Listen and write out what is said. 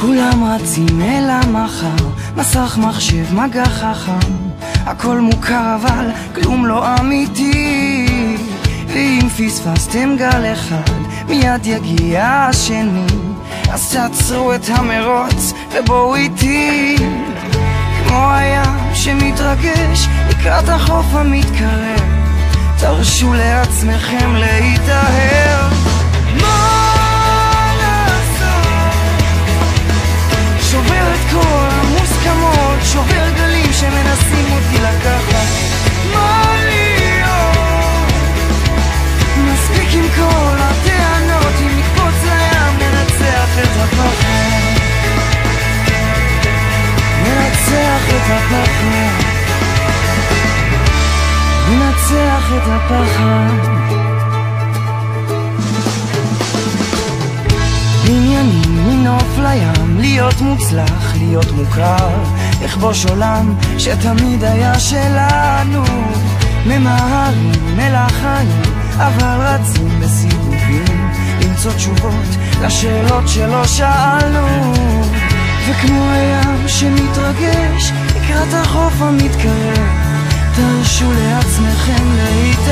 כולם רצים אל המחר, מסך מחשב מגע חכם, הכל מוכר אבל כלום לא אמיתי. ואם פספסתם גל אחד מיד יגיע השני, אז תעצרו את המרוץ ובואו איתי. כמו הים שמתרגש לקראת החוף המתקרב, תרשו לעצמכם להתאהב. שובר את כל המוסכמות, שובר גלים שמנסים אותי לקחת. מה להיות? מספיק עם כל הטענות, אם נקפוץ לים ננצח את הפחד, ננצח את הפחד, ננצח את הפחד. עניינים מנוף לים, להיות מוצלח, להיות מוכר, לכבוש עולם שתמיד היה שלנו. ממהרים אל החיים אבל רצים בסיבובים, למצוא תשובות לשאלות שלא שאלנו. וכמו הים שמתרגש לקראת החוף המתקרב, תרשו לעצמכם להתאהב.